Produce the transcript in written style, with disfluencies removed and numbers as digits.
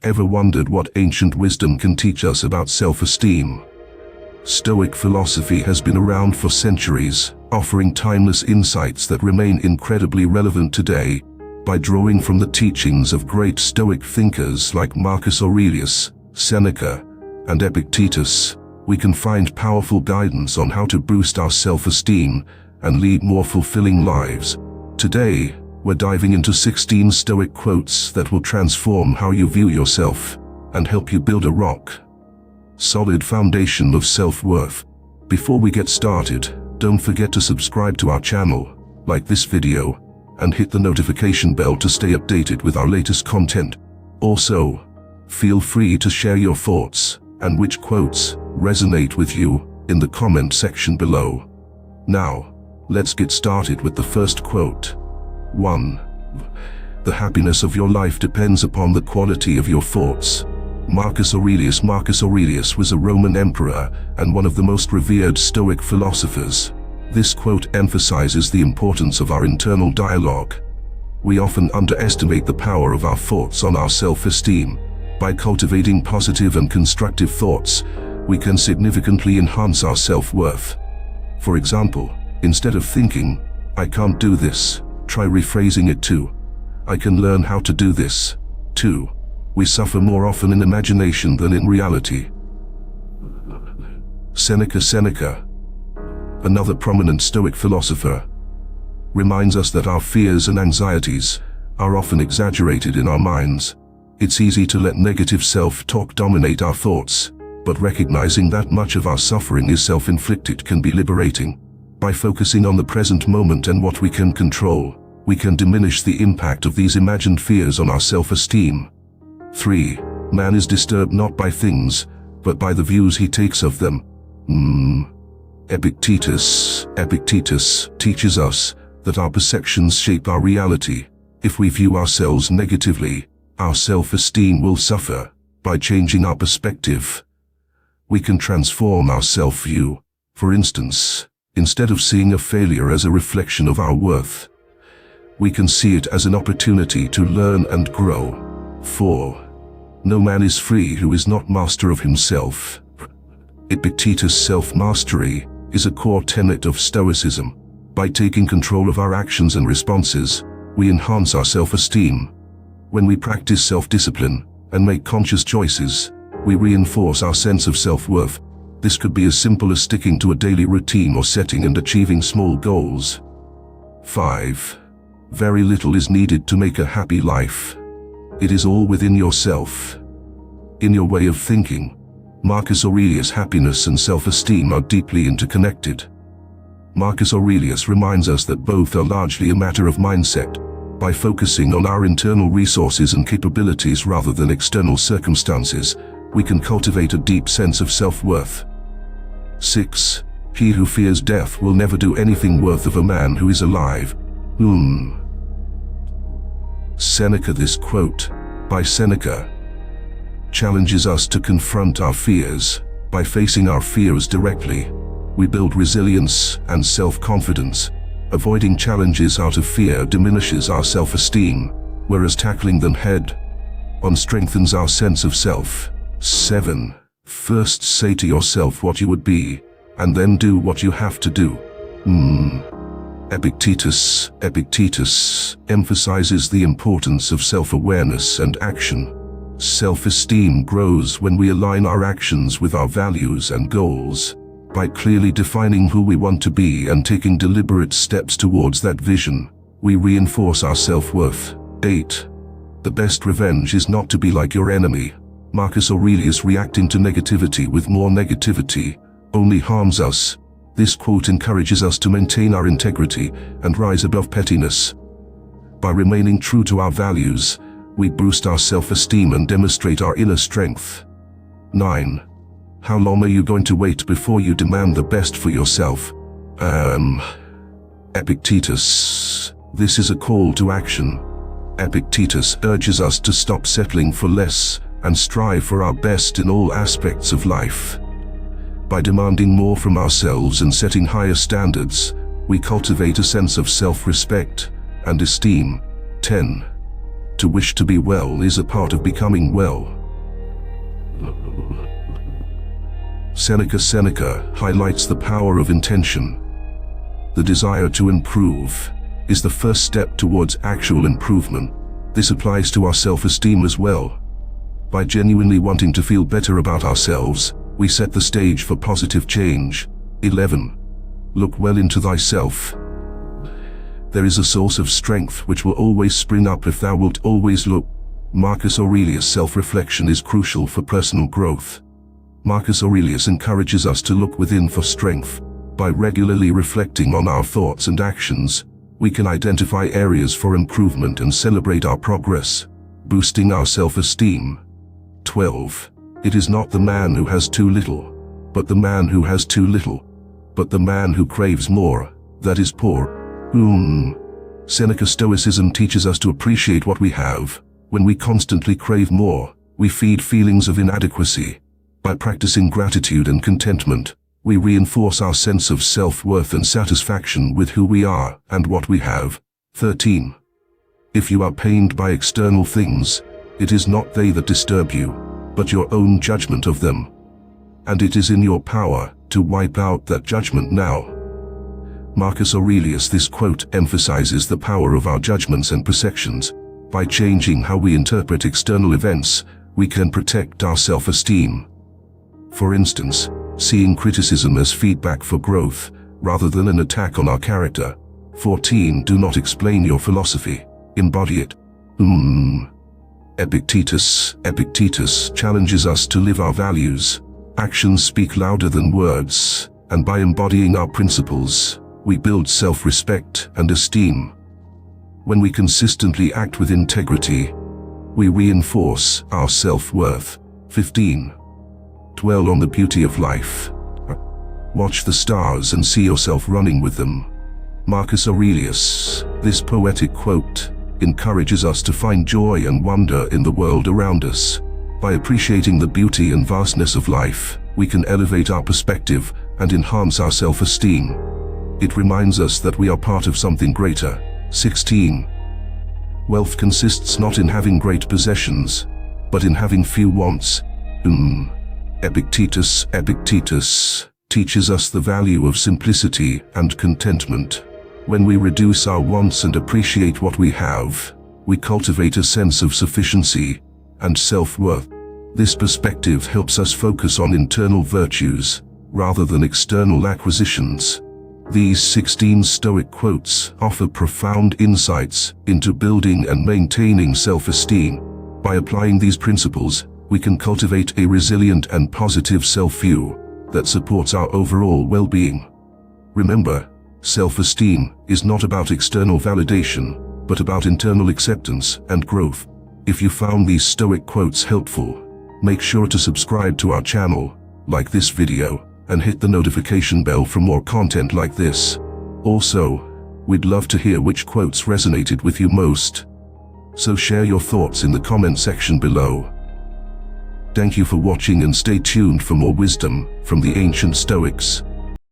Ever wondered what ancient wisdom can teach us about self-esteem? Stoic philosophy has been around for centuries, offering timeless insights that remain incredibly relevant today. By drawing from the teachings of great Stoic thinkers like Marcus Aurelius, Seneca, and Epictetus, we can find powerful guidance on how to boost our self-esteem and lead more fulfilling lives. Today, we're diving into 16 Stoic quotes that will transform how you view yourself and help you build a rock-solid foundation of self-worth. Before we get started, don't forget to subscribe to our channel, like this video, and hit the notification bell to stay updated with our latest content. Also, feel free to share your thoughts and which quotes resonate with you in the comment section below. Now, let's get started with the first quote. 1. The happiness of your life depends upon the quality of your thoughts. Marcus Aurelius was a Roman emperor and one of the most revered Stoic philosophers. This quote emphasizes the importance of our internal dialogue. We often underestimate the power of our thoughts on our self-esteem. By cultivating positive and constructive thoughts, we can significantly enhance our self-worth. For example, instead of thinking, "I can't do this," try rephrasing it to, "I can learn how to do this." 2. We suffer more often in imagination than in reality. Seneca, another prominent Stoic philosopher, reminds us that our fears and anxieties are often exaggerated in our minds. It's easy to let negative self-talk dominate our thoughts, but recognizing that much of our suffering is self-inflicted can be liberating. By focusing on the present moment and what we can control, we can diminish the impact of these imagined fears on our self-esteem. 3. Man is disturbed not by things, but by the views he takes of them. Epictetus teaches us that our perceptions shape our reality. If we view ourselves negatively, our self-esteem will suffer. By changing our perspective, we can transform our self-view. For instance, instead of seeing a failure as a reflection of our worth, we can see it as an opportunity to learn and grow. 4. No man is free who is not master of himself. Epictetus' self-mastery is a core tenet of Stoicism. By taking control of our actions and responses, we enhance our self-esteem. When we practice self-discipline and make conscious choices, we reinforce our sense of self-worth. This could be as simple as sticking to a daily routine or setting and achieving small goals. 5. Very little is needed to make a happy life. It is all within yourself. In your way of thinking, Marcus Aurelius' happiness and self-esteem are deeply interconnected. Marcus Aurelius reminds us that both are largely a matter of mindset. By focusing on our internal resources and capabilities rather than external circumstances, we can cultivate a deep sense of self-worth. 6. He who fears death will never do anything worth of a man who is alive. Seneca. This quote, by Seneca, challenges us to confront our fears. By facing our fears directly, we build resilience and self-confidence. Avoiding challenges out of fear diminishes our self-esteem, whereas tackling them head-on strengthens our sense of self. 7. First say to yourself what you would be, and then do what you have to do. Epictetus emphasizes the importance of self-awareness and action. Self-esteem grows when we align our actions with our values and goals. By clearly defining who we want to be and taking deliberate steps towards that vision, we reinforce our self-worth. 8. The best revenge is not to be like your enemy. Marcus Aurelius, reacting to negativity with more negativity only harms us. This quote encourages us to maintain our integrity and rise above pettiness. By remaining true to our values, we boost our self-esteem and demonstrate our inner strength. 9. How long are you going to wait before you demand the best for yourself? Epictetus. This is a call to action. Epictetus urges us to stop settling for less and strive for our best in all aspects of life. By demanding more from ourselves and setting higher standards, we cultivate a sense of self-respect and esteem. 10. To wish to be well is a part of becoming well. Seneca highlights the power of intention. The desire to improve is the first step towards actual improvement. This applies to our self-esteem as well. By genuinely wanting to feel better about ourselves, we set the stage for positive change. 11. Look well into thyself. There is a source of strength which will always spring up if thou wilt always look. Marcus Aurelius. Self-reflection is crucial for personal growth. Marcus Aurelius encourages us to look within for strength. By regularly reflecting on our thoughts and actions, we can identify areas for improvement and celebrate our progress, boosting our self-esteem. 12. It is not the man who has too little, but the man who has too little, but the man who craves more, that is poor. Seneca. Stoicism teaches us to appreciate what we have. When we constantly crave more, we feed feelings of inadequacy. By practicing gratitude and contentment, we reinforce our sense of self-worth and satisfaction with who we are and what we have. 13. If you are pained by external things, it is not they that disturb you, but your own judgment of them. And it is in your power to wipe out that judgment now. Marcus Aurelius. This quote emphasizes the power of our judgments and perceptions. By changing how we interpret external events, we can protect our self-esteem. For instance, seeing criticism as feedback for growth, rather than an attack on our character. 14. Do not explain your philosophy, embody it. Epictetus challenges us to live our values. Actions speak louder than words, and by embodying our principles, we build self-respect and esteem. When we consistently act with integrity, we reinforce our self-worth. 15. Dwell on the beauty of life. Watch the stars and see yourself running with them. Marcus Aurelius. This poetic quote encourages us to find joy and wonder in the world around us. By appreciating the beauty and vastness of life, we can elevate our perspective and enhance our self-esteem. It reminds us that we are part of something greater. 16. Wealth consists not in having great possessions, but in having few wants. Epictetus teaches us the value of simplicity and contentment. When we reduce our wants and appreciate what we have, we cultivate a sense of sufficiency and self-worth. This perspective helps us focus on internal virtues rather than external acquisitions. These 16 Stoic quotes offer profound insights into building and maintaining self-esteem. By applying these principles, we can cultivate a resilient and positive self-view that supports our overall well-being. Remember, self-esteem is not about external validation, but about internal acceptance and growth. If you found these Stoic quotes helpful, make sure to subscribe to our channel, like this video, and hit the notification bell for more content like this. Also, we'd love to hear which quotes resonated with you most. So share your thoughts in the comment section below. Thank you for watching and stay tuned for more wisdom from the ancient Stoics.